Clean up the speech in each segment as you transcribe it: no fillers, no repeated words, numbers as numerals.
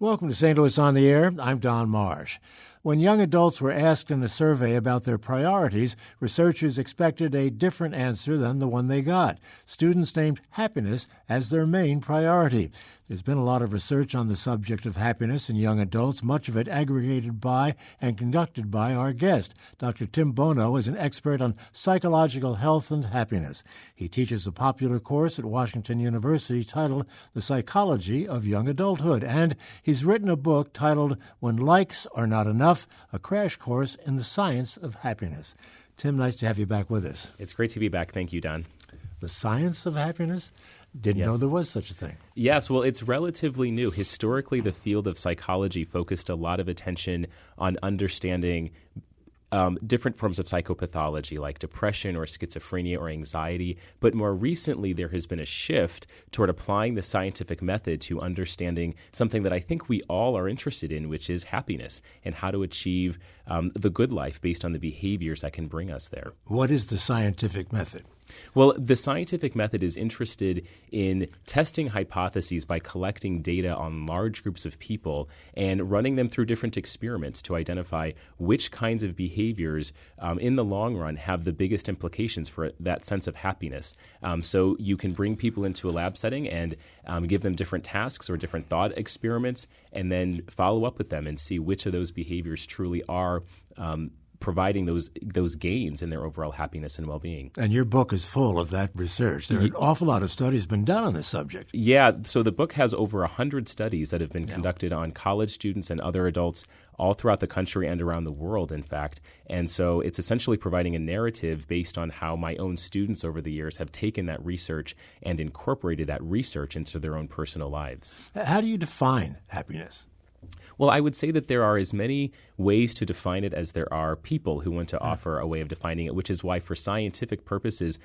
Welcome to St. Louis on the Air. I'm Don Marsh. When young adults were asked in a survey about their priorities, researchers expected a different answer than the one they got. Students named happiness as their main priority. There's been a lot of research on the subject of happiness in young adults, much of it aggregated by and conducted by our guest. Dr. Tim Bono is an expert on psychological health and happiness. He teaches a popular course at Washington University titled The Psychology of Young Adulthood, and he's written a book titled When Likes Are Not Enough, a crash course in the science of happiness. Tim, nice to have you back with us. It's great to be back. Thank you, Don. The science of happiness? Didn't know there was such a thing. Yes, well, it's relatively new. Historically, the field of psychology focused a lot of attention on understanding different forms of psychopathology like depression or schizophrenia or anxiety. But more recently, there has been a shift toward applying the scientific method to understanding something that I think we all are interested in, which is happiness and how to achieve the good life based on the behaviors that can bring us there. What is the scientific method? Well, the scientific method is interested in testing hypotheses by collecting data on large groups of people and running them through different experiments to identify which kinds of behaviors in the long run have the biggest implications for that sense of happiness. So you can bring people into a lab setting and give them different tasks or different thought experiments and then follow up with them and see which of those behaviors truly are providing those gains in their overall happiness and well-being. And your book is full of that research. There are an awful lot of studies been done on this subject. Yeah, so the book has over 100 studies that have been conducted on college students and other adults all throughout the country and around the world, in fact. And so it's essentially providing a narrative based on how my own students over the years have taken that research and incorporated that research into their own personal lives. How do you define happiness? Well, I would say that there are as many ways to define it as there are people who want to offer a way of defining it, which is why for scientific purposes,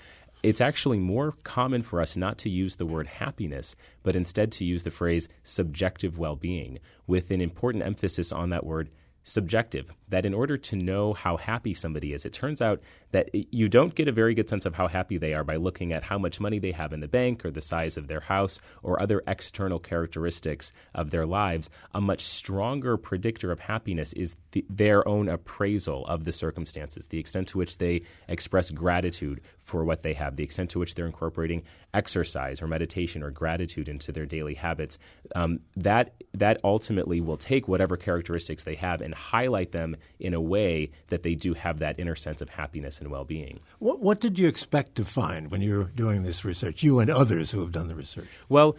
it's actually more common for us not to use the word happiness, but instead to use the phrase subjective well-being, with an important emphasis on that word subjective, that in order to know how happy somebody is, it turns out that you don't get a very good sense of how happy they are by looking at how much money they have in the bank or the size of their house or other external characteristics of their lives. A much stronger predictor of happiness is their own appraisal of the circumstances, the extent to which they express gratitude for what they have, the extent to which they're incorporating exercise or meditation or gratitude into their daily habits. That ultimately will take whatever characteristics they have and highlight them in a way that they do have that inner sense of happiness and well-being. What did you expect to find when you were doing this research, you and others who have done the research? Well,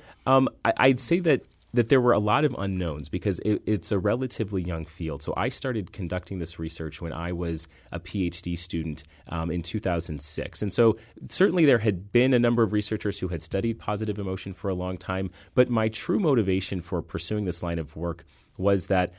I'd say that there were a lot of unknowns because it's a relatively young field. So I started conducting this research when I was a PhD student in 2006. And so certainly there had been a number of researchers who had studied positive emotion for a long time. But my true motivation for pursuing this line of work was that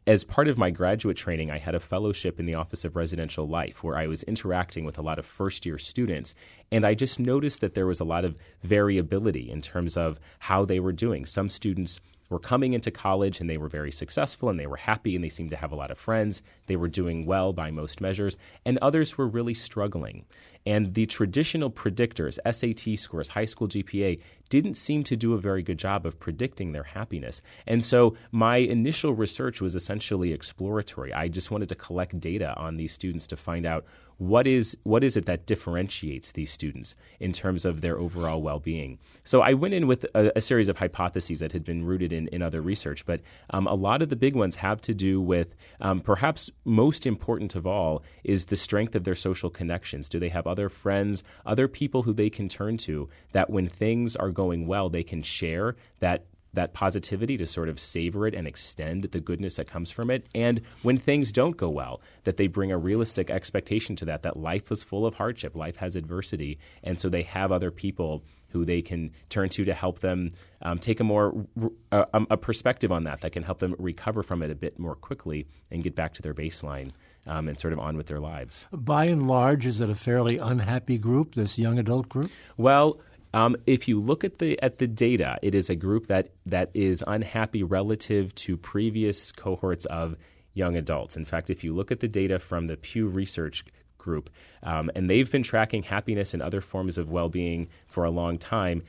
as part of my graduate training, I had a fellowship in the Office of Residential Life where I was interacting with a lot of first-year students, and I just noticed that there was a lot of variability in terms of how they were doing. Some students were coming into college and they were very successful and they were happy and they seemed to have a lot of friends. They were doing well by most measures, and others were really struggling. And the traditional predictors, SAT scores, high school GPA, didn't seem to do a very good job of predicting their happiness. And so my initial research was essentially exploratory. I just wanted to collect data on these students to find out what is it that differentiates these students in terms of their overall well-being. So I went in with a series of hypotheses that had been rooted in other research, but a lot of the big ones have to do with perhaps most important of all is the strength of their social connections. Do they have other friends, other people who they can turn to that when things are going well, they can share that positivity to sort of savor it and extend the goodness that comes from it. And when things don't go well, that they bring a realistic expectation to that life is full of hardship, life has adversity, and so they have other people who they can turn to help them take a perspective on that can help them recover from it a bit more quickly and get back to their baseline and sort of on with their lives. By and large, is it a fairly unhappy group, this young adult group? Well, if you look at the data, it is a group that is unhappy relative to previous cohorts of young adults. In fact, if you look at the data from the Pew Research Group, and they've been tracking happiness and other forms of well-being for a long time,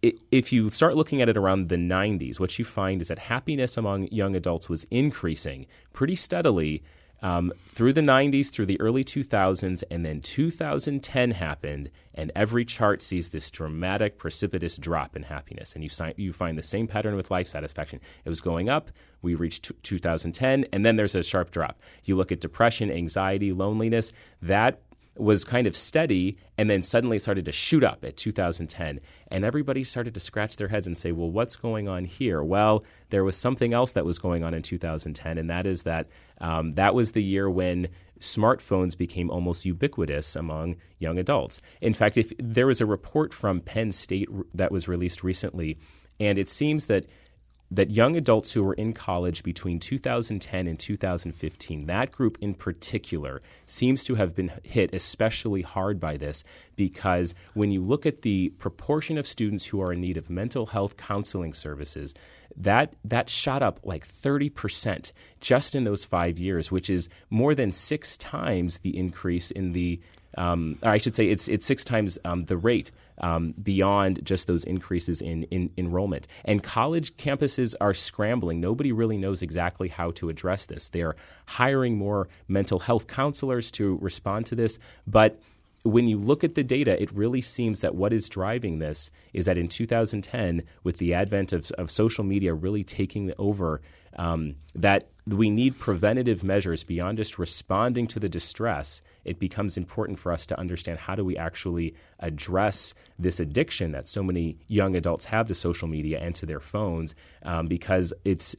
if you start looking at it around the 90s, what you find is that happiness among young adults was increasing pretty steadily through the 90s, through the early 2000s, and then 2010 happened, and every chart sees this dramatic, precipitous drop in happiness. And you find the same pattern with life satisfaction. It was going up, we reached 2010, and then there's a sharp drop. You look at depression, anxiety, loneliness, that was kind of steady, and then suddenly it started to shoot up at 2010. And everybody started to scratch their heads and say, well, what's going on here? Well, there was something else that was going on in 2010, and that is that that was the year when smartphones became almost ubiquitous among young adults. In fact, if there was a report from Penn State that was released recently, and it seems that young adults who were in college between 2010 and 2015, that group in particular seems to have been hit especially hard by this, because when you look at the proportion of students who are in need of mental health counseling services, that shot up like 30% just in those 5 years, which is more than 6 times the increase in the or I should say it's 6 times the rate beyond just those increases in enrollment. And college campuses are scrambling. Nobody really knows exactly how to address this. They're hiring more mental health counselors to respond to this. But when you look at the data, it really seems that what is driving this is that in 2010, with the advent of social media really taking over, that we need preventative measures beyond just responding to the distress. It becomes important for us to understand how do we actually address this addiction that so many young adults have to social media and to their phones, because it's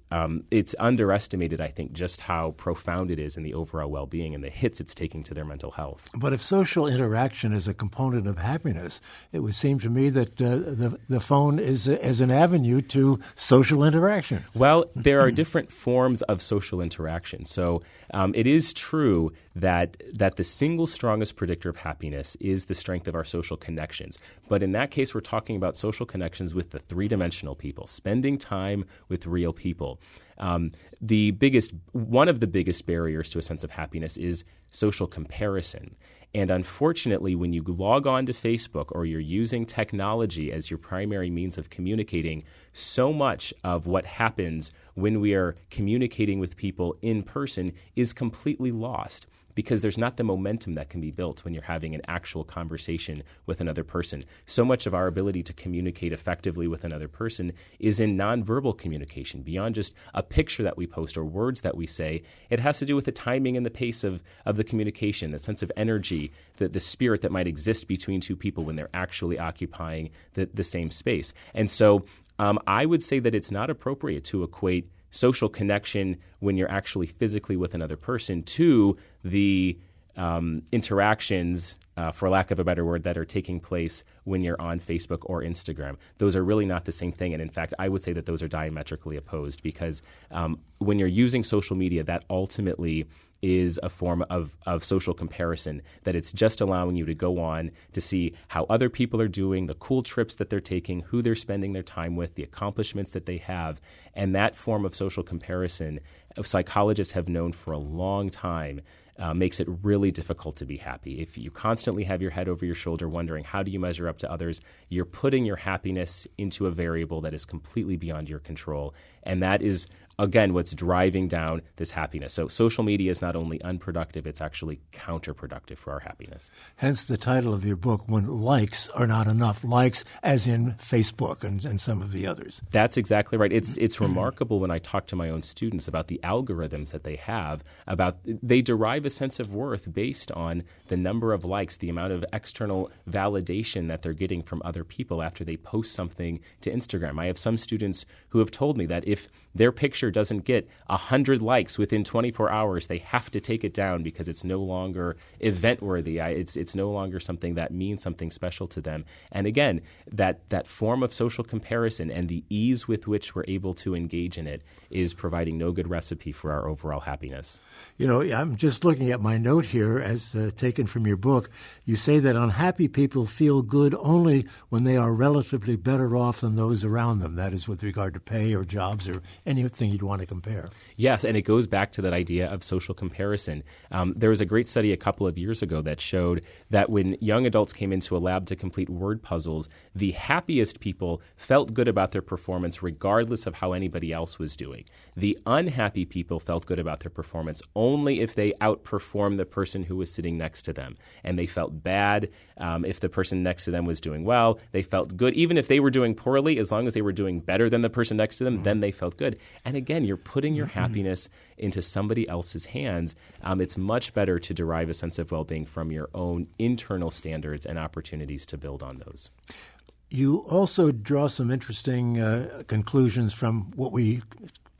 underestimated, I think, just how profound it is in the overall well-being and the hits it's taking to their mental health. But if social interaction is a component of happiness, it would seem to me that the phone is as an avenue to social interaction. Well, there are different forms of social interaction. So it is true that the single strongest predictor of happiness is the strength of our social connections. But in that case, we're talking about social connections with the three-dimensional people, spending time with real people. One of the biggest barriers to a sense of happiness is social comparison. And unfortunately, when you log on to Facebook or you're using technology as your primary means of communicating, so much of what happens when we are communicating with people in person is completely lost, because there's not the momentum that can be built when you're having an actual conversation with another person. So much of our ability to communicate effectively with another person is in nonverbal communication, beyond just a picture that we post or words that we say. It has to do with the timing and the pace of the communication, the sense of energy, the spirit that might exist between two people when they're actually occupying the same space. And so I would say that it's not appropriate to equate social connection when you're actually physically with another person to the interactions, for lack of a better word, that are taking place when you're on Facebook or Instagram. Those are really not the same thing. And in fact, I would say that those are diametrically opposed, because when you're using social media, that ultimately is a form of social comparison, that it's just allowing you to go on to see how other people are doing, the cool trips that they're taking, who they're spending their time with, the accomplishments that they have. And that form of social comparison, psychologists have known for a long time, makes it really difficult to be happy. If you constantly have your head over your shoulder wondering how do you measure up to others, you're putting your happiness into a variable that is completely beyond your control. And that is, again, what's driving down this happiness. So social media is not only unproductive, it's actually counterproductive for our happiness. Hence the title of your book, When Likes Are Not Enough. Likes as in Facebook and some of the others. That's exactly right. It's remarkable when I talk to my own students about the algorithms that they have, they derive a sense of worth based on the number of likes, the amount of external validation that they're getting from other people after they post something to Instagram. I have some students who have told me that if their picture doesn't get 100 likes within 24 hours, they have to take it down because it's no longer event-worthy. It's no longer something that means something special to them. And again, that form of social comparison and the ease with which we're able to engage in it is providing no good recipe for our overall happiness. You know, I'm just looking looking at my note here as taken from your book. You say that unhappy people feel good only when they are relatively better off than those around them. That is with regard to pay or jobs or anything you'd want to compare. Yes, and it goes back to that idea of social comparison. There was a great study a couple of years ago that showed that when young adults came into a lab to complete word puzzles, the happiest people felt good about their performance regardless of how anybody else was doing. The unhappy people felt good about their performance only if they outperformed the person who was sitting next to them. And they felt bad if the person next to them was doing well. They felt good even if they were doing poorly. As long as they were doing better than the person next to them, then they felt good. And again, you're putting your happiness into somebody else's hands. It's much better to derive a sense of well-being from your own internal standards and opportunities to build on those. You also draw some interesting conclusions from what we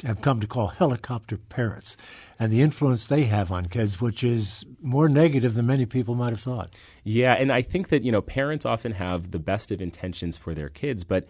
have come to call helicopter parents and the influence they have on kids, which is more negative than many people might have thought. Yeah, and I think that, parents often have the best of intentions for their kids, but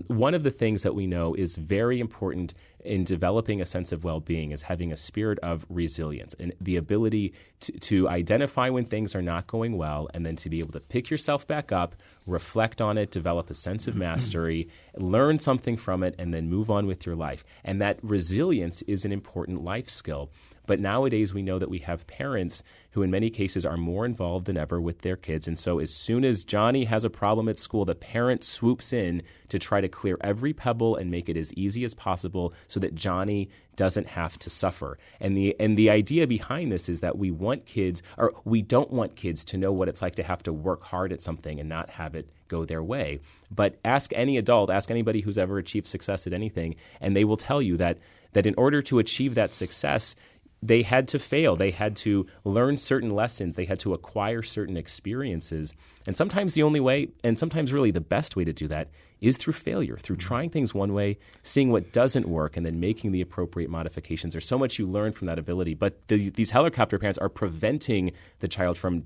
one of the things that we know is very important in developing a sense of well-being is having a spirit of resilience and the ability to identify when things are not going well and then to be able to pick yourself back up, reflect on it, develop a sense of mastery, learn something from it, and then move on with your life. And that resilience is an important life skill. But nowadays we know that we have parents who in many cases are more involved than ever with their kids. And so as soon as Johnny has a problem at school, the parent swoops in to try to clear every pebble and make it as easy as possible so that Johnny doesn't have to suffer. And the idea behind this is that we don't want kids to know what it's like to have to work hard at something and not have it go their way. But ask any adult, ask anybody who's ever achieved success at anything, and they will tell you that in order to achieve that success, they had to fail. They had to learn certain lessons. They had to acquire certain experiences. And sometimes the only way, and sometimes really the best way to do that, is through failure, through trying things one way, seeing what doesn't work, and then making the appropriate modifications. There's so much you learn from that ability. But these helicopter parents are preventing the child from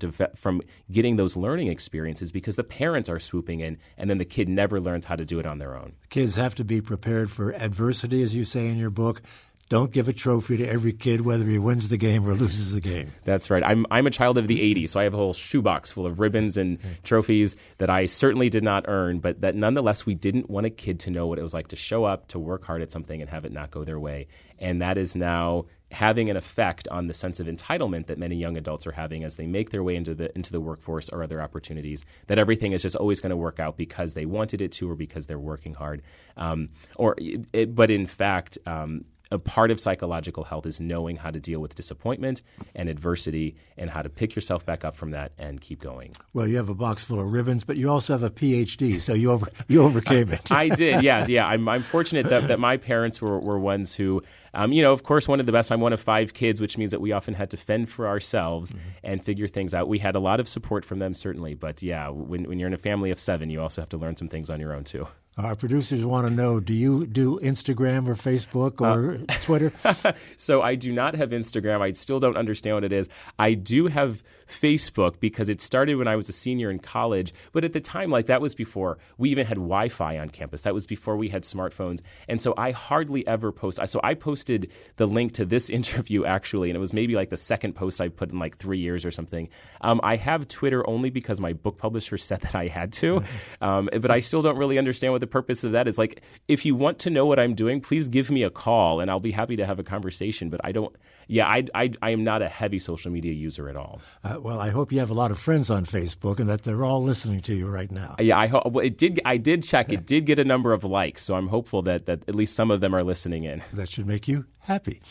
getting those learning experiences because the parents are swooping in, and then the kid never learns how to do it on their own. Kids have to be prepared for adversity, as you say in your book. Don't give a trophy to every kid, whether he wins the game or loses the game. That's right. I'm a child of the 80s, so I have a whole shoebox full of ribbons and trophies that I certainly did not earn, but that nonetheless we didn't want a kid to know what it was like to show up, to work hard at something and have it not go their way. And that is now having an effect on the sense of entitlement that many young adults are having as they make their way into the workforce or other opportunities, that everything is just always going to work out because they wanted it to or because they're working hard. But in fact, a part of psychological health is knowing how to deal with disappointment and adversity and how to pick yourself back up from that and keep going. Well, you have a box full of ribbons, but you also have a PhD, so you overcame it. I did, yes. Yeah, I'm fortunate that my parents were ones who, of course, one of the best. I'm one of 5 kids, which means that we often had to fend for ourselves and figure things out. We had a lot of support from them, certainly, but yeah, when you're in a family of 7, you also have to learn some things on your own, too. Our producers want to know, do you do Instagram or Facebook or Twitter? So I do not have Instagram. I still don't understand what it is. I do have Facebook because it started when I was a senior in college. But at the time, that was before we even had Wi-Fi on campus. That was before we had smartphones. And so I hardly ever post. So I posted the link to this interview, actually, and it was maybe the second post I put in 3 years or something. I have Twitter only because my book publisher said that I had to. But I still don't really understand what the purpose of that is. If you want to know what I'm doing, please give me a call and I'll be happy to have a conversation. But I am not a heavy social media user at all. Well, I hope you have a lot of friends on Facebook and that they're all listening to you right now. Yeah, I hope. Well, I did check. It did get a number of likes, so I'm hopeful that at least some of them are listening in. That should make you happy.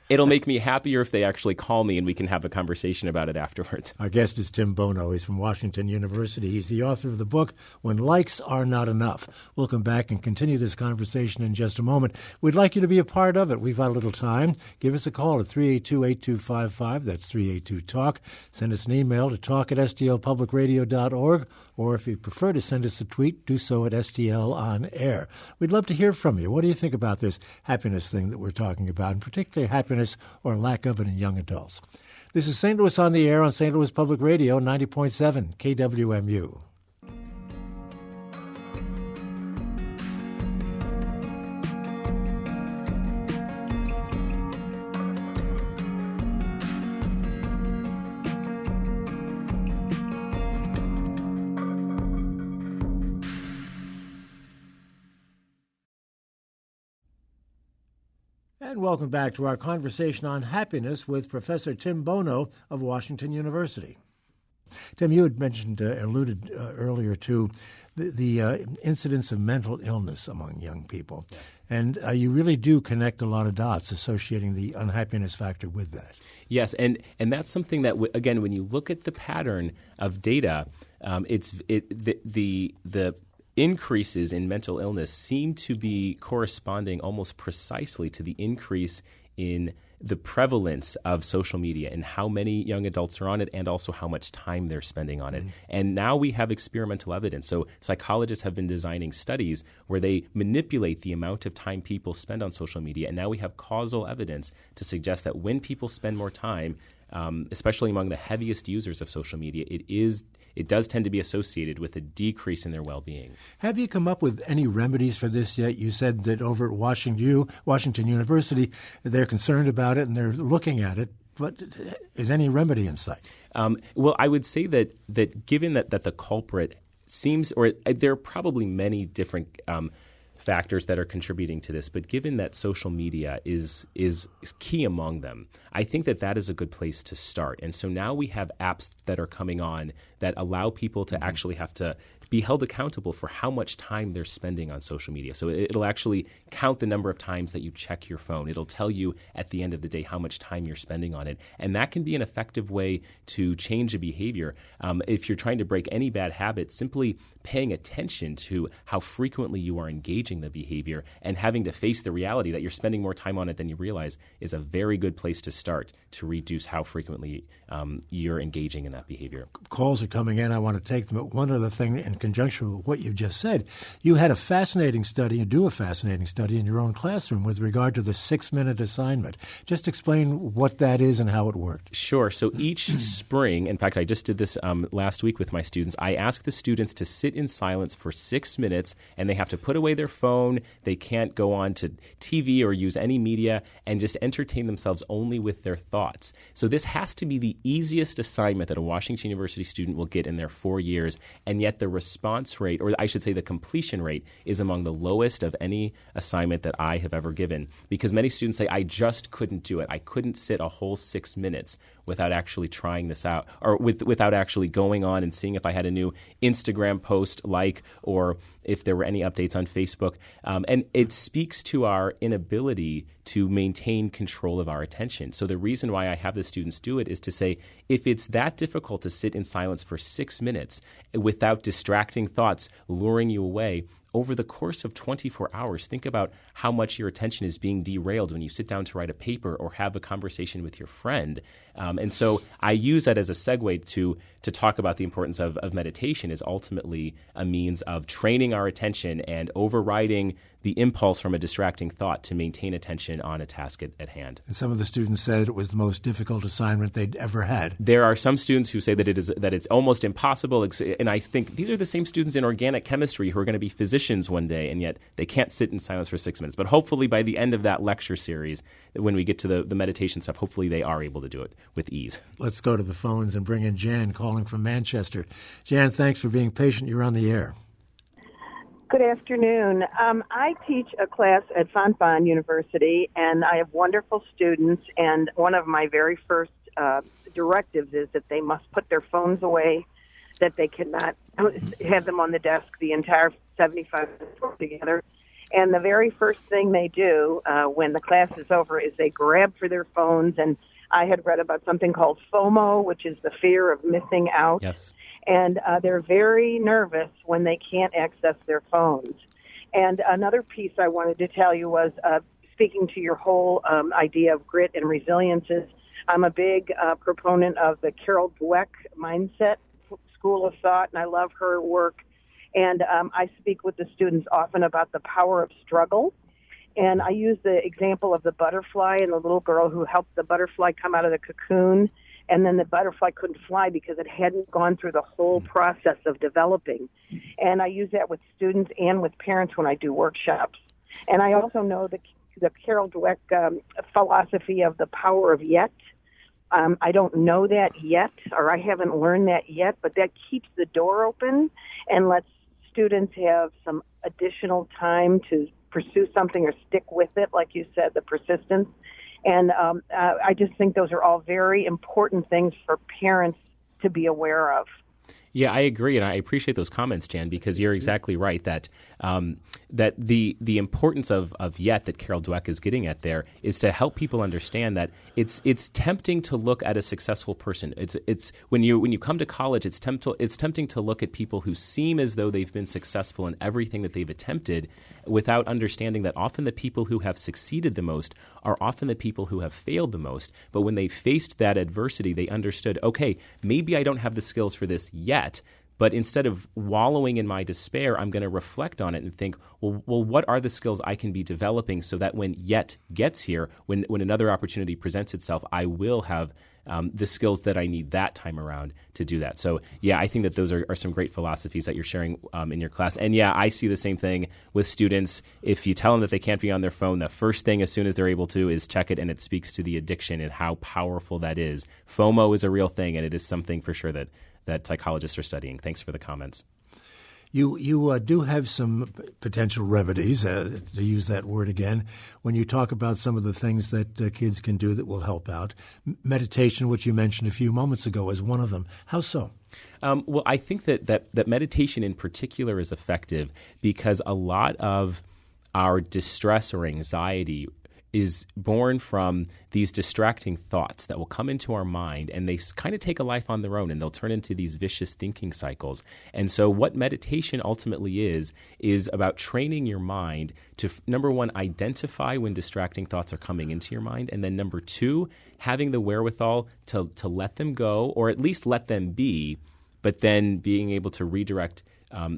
It'll make me happier if they actually call me and we can have a conversation about it afterwards. Our guest is Tim Bono. He's from Washington University. He's the author of the book, When Likes Are Not Enough. We'll come back and continue this conversation in just a moment. We'd like you to be a part of it. We've got a little time. Give us a call at 382-8255. That's 382-TALK. Send us an email to talk@stlpublicradio.org. Or if you prefer to send us a tweet, do so at STL On Air. We'd love to hear from you. What do you think about this happiness thing that we're talking about, and particularly happiness or lack of it in young adults? This is St. Louis on the Air on St. Louis Public Radio, 90.7 KWMU. And welcome back to our conversation on happiness with Professor Tim Bono of Washington University. Tim, you had mentioned, alluded earlier to the incidence of mental illness among young people. Yes. And you really do connect a lot of dots associating the unhappiness factor with that. Yes, and that's something that, again, when you look at the pattern of data, the increases in mental illness seem to be corresponding almost precisely to the increase in the prevalence of social media and how many young adults are on it and also how much time they're spending on it. And now we have experimental evidence. So psychologists have been designing studies where they manipulate the amount of time people spend on social media. And now we have causal evidence to suggest that when people spend more time, especially among the heaviest users of social media, it does tend to be associated with a decrease in their well-being. Have you come up with any remedies for this yet? You said that over at Washington University, they're concerned about it and they're looking at it, but is any remedy in sight? Well, I would say that given that the culprit seems, or there are probably many different factors that are contributing to this, but given that social media is key among them, I think that is a good place to start. And so now we have apps that are coming on that allow people to actually have to be held accountable for how much time they're spending on social media. So it'll actually count the number of times that you check your phone. It'll tell you at the end of the day how much time you're spending on it. And that can be an effective way to change a behavior. If you're trying to break any bad habit, simply paying attention to how frequently you are engaging the behavior and having to face the reality that you're spending more time on it than you realize is a very good place to start to reduce how frequently you're engaging in that behavior. Calls are coming in. I want to take them. But one other thing in conjunction with what you just said, you had a fascinating study, you do a fascinating study in your own classroom with regard to the 6-minute assignment. Just explain what that is and how it worked. Sure. So each spring, in fact, I just did this last week with my students, I asked the students to sit in silence for 6 minutes, and they have to put away their phone. They can't go on to TV or use any media and just entertain themselves only with their thoughts. So this has to be the easiest assignment that a Washington University student will get in their 4 years, and yet the response rate, or I should say the completion rate, is among the lowest of any assignment that I have ever given, because many students say, I just couldn't do it. I couldn't sit a whole 6 minutes without actually trying this out, or without actually going on and seeing if I had a new Instagram post or if there were any updates on Facebook. And it speaks to our inability to maintain control of our attention. So the reason why I have the students do it is to say, if it's that difficult to sit in silence for 6 minutes without distracting thoughts luring you away, over the course of 24 hours, think about how much your attention is being derailed when you sit down to write a paper or have a conversation with your friend. And so I use that as a segue to talk about the importance of meditation is ultimately a means of training our attention and overriding the impulse from a distracting thought to maintain attention on a task at hand. And some of the students said it was the most difficult assignment they'd ever had. There are some students who say that it's almost impossible, and I think these are the same students in organic chemistry who are going to be physicians one day, and yet they can't sit in silence for 6 minutes. But hopefully by the end of that lecture series, when we get to the meditation stuff, hopefully they are able to do it with ease. Let's go to the phones and bring in Jan calling from Manchester. Jan, thanks for being patient. You're on the air. Good afternoon. I teach a class at Fontbonne University, and I have wonderful students, and one of my very first directives is that they must put their phones away, that they cannot have them on the desk the entire 75 minutes together. And the very first thing they do when the class is over is they grab for their phones, and I had read about something called FOMO, which is the fear of missing out. Yes. And they're very nervous when they can't access their phones. And another piece I wanted to tell you was, speaking to your whole idea of grit and resilience, is I'm a big proponent of the Carol Dweck mindset school of thought, and I love her work. And I speak with the students often about the power of struggle. And I use the example of the butterfly and the little girl who helped the butterfly come out of the cocoon, and then the butterfly couldn't fly because it hadn't gone through the whole process of developing. And I use that with students and with parents when I do workshops. And I also know the Carol Dweck philosophy of the power of yet. I don't know that yet, or I haven't learned that yet, but that keeps the door open and lets students have some additional time to pursue something or stick with it, like you said, the persistence. And I just think those are all very important things for parents to be aware of. Yeah, I agree, and I appreciate those comments, Jan, because you're exactly right that that the importance of Yet that Carol Dweck is getting at there is to help people understand that it's tempting to look at a successful person. It's when you come to college, it's tempting to look at people who seem as though they've been successful in everything that they've attempted, without understanding that often the people who have succeeded the most are often the people who have failed the most. But when they faced that adversity, they understood, okay, maybe I don't have the skills for this yet, but instead of wallowing in my despair, I'm going to reflect on it and think, well, what are the skills I can be developing so that when Yet gets here, when another opportunity presents itself, I will have the skills that I need that time around to do that. So, yeah, I think that those are some great philosophies that you're sharing in your class. And, yeah, I see the same thing with students. If you tell them that they can't be on their phone, the first thing as soon as they're able to is check it, and it speaks to the addiction and how powerful that is. FOMO is a real thing, and it is something for sure that psychologists are studying. Thanks for the comments. You do have some potential remedies, to use that word again, when you talk about some of the things that kids can do that will help out. Meditation, which you mentioned a few moments ago, is one of them. How so? Well, I think that meditation in particular is effective because a lot of our distress or anxiety is born from these distracting thoughts that will come into our mind, and they kind of take a life on their own, and they'll turn into these vicious thinking cycles. And so what meditation ultimately is about training your mind to, number one, identify when distracting thoughts are coming into your mind, and then number two, having the wherewithal to let them go, or at least let them be, but then being able to redirect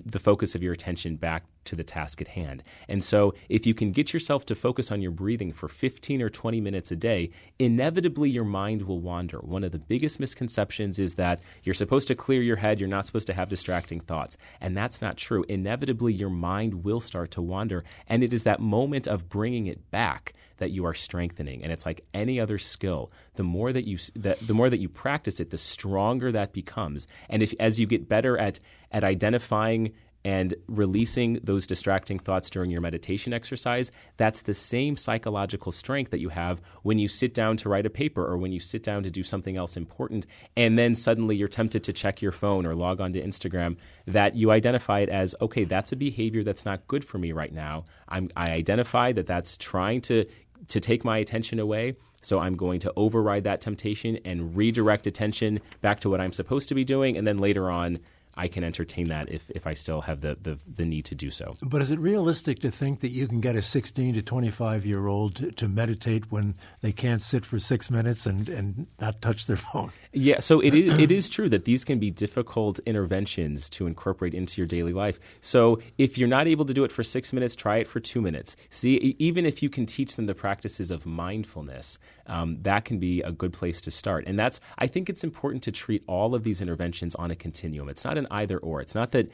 the focus of your attention back to the task at hand. And so if you can get yourself to focus on your breathing for 15 or 20 minutes a day, inevitably your mind will wander. One of the biggest misconceptions is that you're supposed to clear your head, you're not supposed to have distracting thoughts. And that's not true. Inevitably, your mind will start to wander. And it is that moment of bringing it back that you are strengthening. And it's like any other skill. The more that you practice it, the stronger that becomes. And as you get better at identifying and releasing those distracting thoughts during your meditation exercise, that's the same psychological strength that you have when you sit down to write a paper or when you sit down to do something else important, and then suddenly you're tempted to check your phone or log on to Instagram, that you identify it as, okay, that's a behavior that's not good for me right now. I identify that that's trying to take my attention away, so I'm going to override that temptation and redirect attention back to what I'm supposed to be doing, and then later on I can entertain that if I still have the need to do so. But is it realistic to think that you can get a 16 to 25-year-old to meditate when they can't sit for 6 minutes and not touch their phone? Yeah, so it is true that these can be difficult interventions to incorporate into your daily life. So if you're not able to do it for 6 minutes, try it for 2 minutes. See, even if you can teach them the practices of mindfulness, that can be a good place to start. And I think it's important to treat all of these interventions on a continuum. It's not an either or. It's not that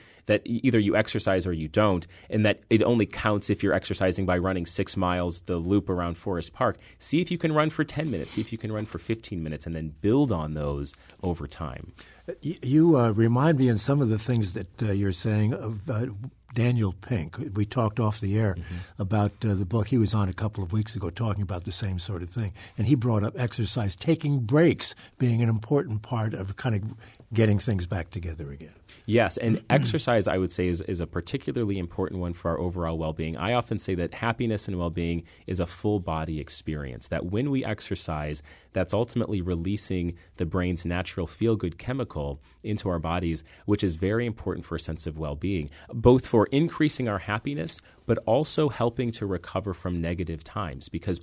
either you exercise or you don't, and that it only counts if you're exercising by running 6 miles the loop around Forest Park. See if you can run for 10 minutes. See if you can run for 15 minutes, and then build on those over time. You remind me in some of the things that you're saying of Daniel Pink. We talked off the air about the book he was on a couple of weeks ago talking about the same sort of thing. And he brought up exercise, taking breaks being an important part of kind of getting things back together again. Yes, and exercise, I would say, is a particularly important one for our overall well-being. I often say that happiness and well-being is a full-body experience, that when we exercise, that's ultimately releasing the brain's natural feel-good chemical into our bodies, which is very important for a sense of well-being, both for increasing our happiness, but also helping to recover from negative times, because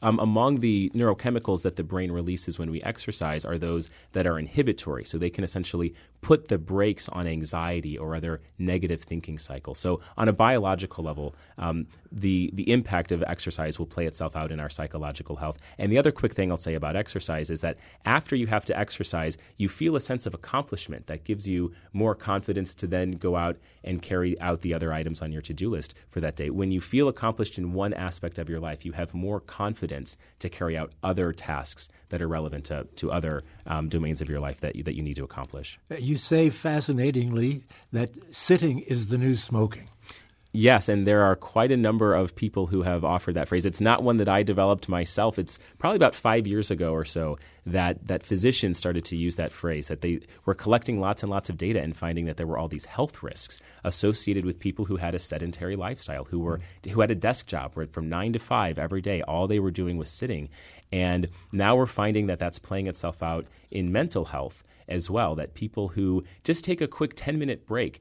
among the neurochemicals that the brain releases when we exercise are those that are inhibitory. So they can essentially put the brakes on anxiety or other negative thinking cycles. So on a biological level, the impact of exercise will play itself out in our psychological health. And the other quick thing I'll say about exercise is that after you have to exercise, you feel a sense of accomplishment that gives you more confidence to then go out and carry out the other items on your to-do list for that day. When you feel accomplished in one aspect of your life, you have more confidence to carry out other tasks that are relevant to other domains of your life that you need to accomplish. You say fascinatingly that sitting is the new smoking. Yes, and there are quite a number of people who have offered that phrase. It's not one that I developed myself. It's probably about 5 years ago or so that physicians started to use that phrase, that they were collecting lots and lots of data and finding that there were all these health risks associated with people who had a sedentary lifestyle, who had a desk job where from 9 to 5 every day, all they were doing was sitting. And now we're finding that that's playing itself out in mental health as well, that people who just take a quick 10-minute break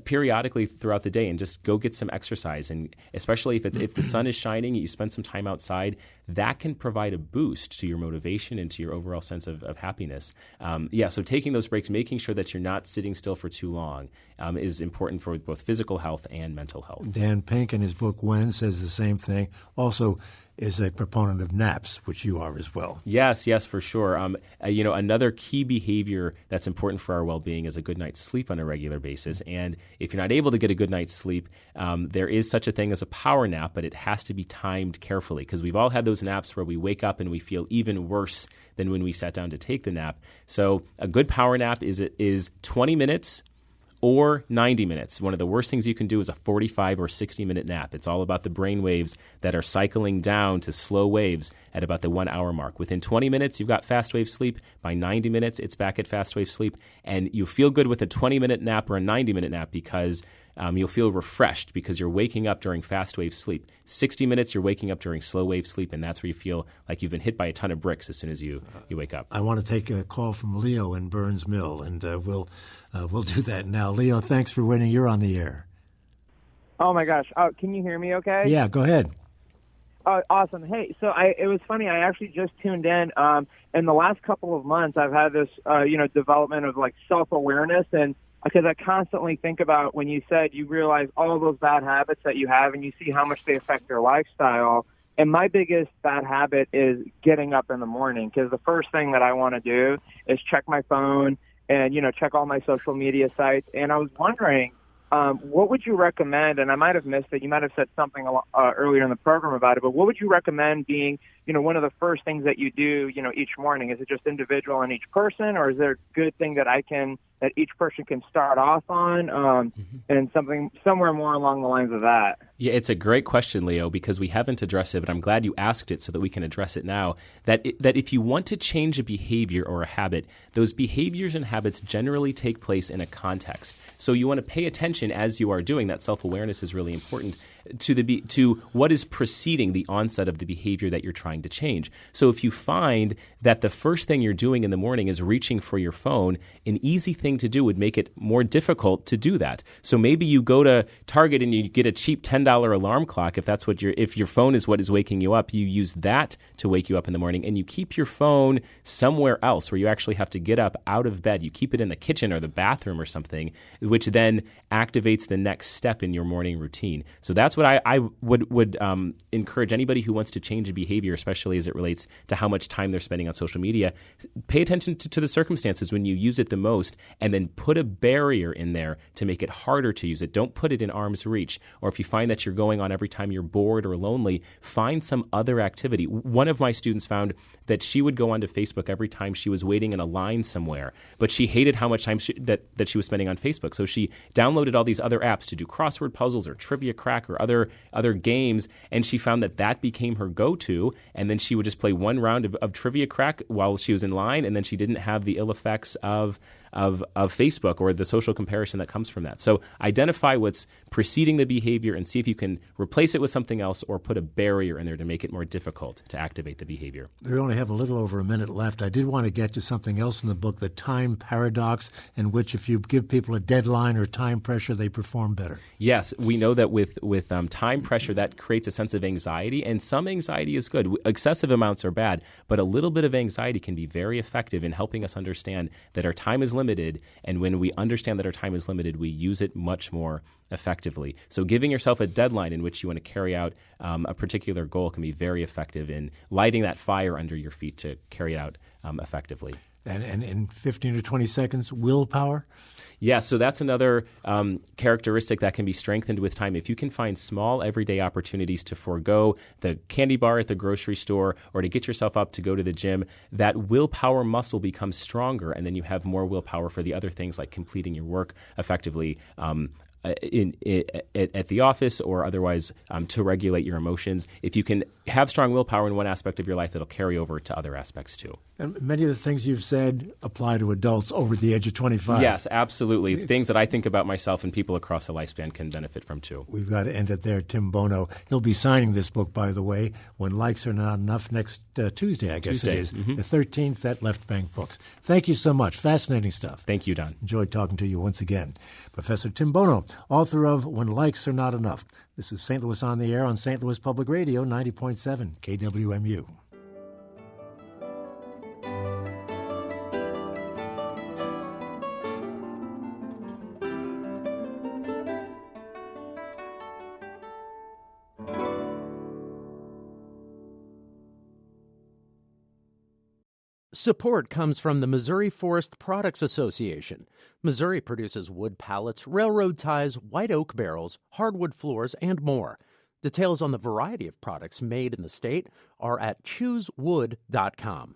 periodically throughout the day and just go get some exercise, and especially if the sun is shining, you spend some time outside, that can provide a boost to your motivation and to your overall sense of happiness. So taking those breaks, making sure that you're not sitting still for too long is important for both physical health and mental health. Dan Pink, in his book When, says the same thing. Also is a proponent of naps, which you are as well. Yes, for sure. Another key behavior that's important for our well-being is a good night's sleep on a regular basis. And if you're not able to get a good night's sleep, there is such a thing as a power nap, but it has to be timed carefully, because we've all had those naps where we wake up and we feel even worse than when we sat down to take the nap. So a good power nap is 20 minutes or 90 minutes. One of the worst things you can do is a 45 or 60-minute nap. It's all about the brain waves that are cycling down to slow waves at about the 1 hour mark. Within 20 minutes, you've got fast wave sleep. By 90 minutes, it's back at fast wave sleep. And you feel good with a 20-minute nap or a 90-minute nap because you'll feel refreshed because you're waking up during fast wave sleep. 60 minutes, you're waking up during slow wave sleep, and that's where you feel like you've been hit by a ton of bricks as soon as you wake up. I want to take a call from Leo in Burns Mill, and we'll do that now. Leo, thanks for waiting. You're on the air. Oh, my gosh. Can you hear me okay? Yeah, go ahead. Awesome. Hey, so it was funny. I actually just tuned in. In the last couple of months, I've had this, development of, like, self-awareness, and because I constantly think about when you said you realize all those bad habits that you have and you see how much they affect your lifestyle. And my biggest bad habit is getting up in the morning, because the first thing that I want to do is check my phone and, check all my social media sites. And I was wondering, what would you recommend? And I might have missed it. You might have said something earlier in the program about it, but what would you recommend being, one of the first things that you do, each morning? Is it just individual in each person, or is there a good thing that that each person can start off on, and somewhere more along the lines of that? Yeah, it's a great question, Leo, because we haven't addressed it, but I'm glad you asked it so that we can address it now. That if you want to change a behavior or a habit, those behaviors and habits generally take place in a context. So you want to pay attention as you are doing that. Self-awareness is really important to what is preceding the onset of the behavior that you're trying to change. So if you find that the first thing you're doing in the morning is reaching for your phone, an easy thing to do would make it more difficult to do that. So maybe you go to Target and you get a cheap $10 alarm clock. If your phone is what is waking you up, you use that to wake you up in the morning, and you keep your phone somewhere else where you actually have to get up out of bed. You keep it in the kitchen or the bathroom or something, which then activates the next step in your morning routine. So that's what I would encourage anybody who wants to change a behavior, especially as it relates to how much time they're spending on social media. Pay attention to the circumstances when you use it the most, and then put a barrier in there to make it harder to use it. Don't put it in arm's reach. Or if you find that you're going on every time you're bored or lonely, find some other activity. One of my students found that she would go onto Facebook every time she was waiting in a line somewhere, but she hated how much time that she was spending on Facebook. So she downloaded all these other apps to do crossword puzzles or trivia crack or other games, and she found that became her go-to, and then she would just play one round of trivia crack while she was in line, and then she didn't have the ill effects of Facebook or the social comparison that comes from that. So identify what's preceding the behavior and see if you can replace it with something else or put a barrier in there to make it more difficult to activate the behavior. We only have a little over a minute left. I did want to get to something else in the book, the time paradox, in which if you give people a deadline or time pressure, they perform better. Yes, we know that with time pressure, that creates a sense of anxiety, and some anxiety is good. Excessive amounts are bad, but a little bit of anxiety can be very effective in helping us understand that our time is limited, and when we understand that our time is limited, we use it much more effectively. So giving yourself a deadline in which you want to carry out a particular goal can be very effective in lighting that fire under your feet to carry it out effectively. And in 15 to 20 seconds, willpower? Yeah, so that's another characteristic that can be strengthened with time. If you can find small everyday opportunities to forego the candy bar at the grocery store or to get yourself up to go to the gym, that willpower muscle becomes stronger, and then you have more willpower for the other things like completing your work effectively. at the office or otherwise to regulate your emotions. If you can have strong willpower in one aspect of your life, it'll carry over to other aspects too. And many of the things you've said apply to adults over the age of 25. Yes, absolutely. It's things that I think about myself and people across a lifespan can benefit from too. We've got to end it there. Tim Bono. He'll be signing this book, by the way, When Likes Are Not Enough, next Tuesday, I guess it is, the 13th at Left Bank Books. Thank you so much. Fascinating stuff. Thank you, Don. Enjoyed talking to you once again. Professor Tim Bono, author of When Likes Are Not Enough. This is St. Louis on the Air on St. Louis Public Radio, 90.7 KWMU. Support comes from the Missouri Forest Products Association. Missouri produces wood pallets, railroad ties, white oak barrels, hardwood floors, and more. Details on the variety of products made in the state are at choosewood.com.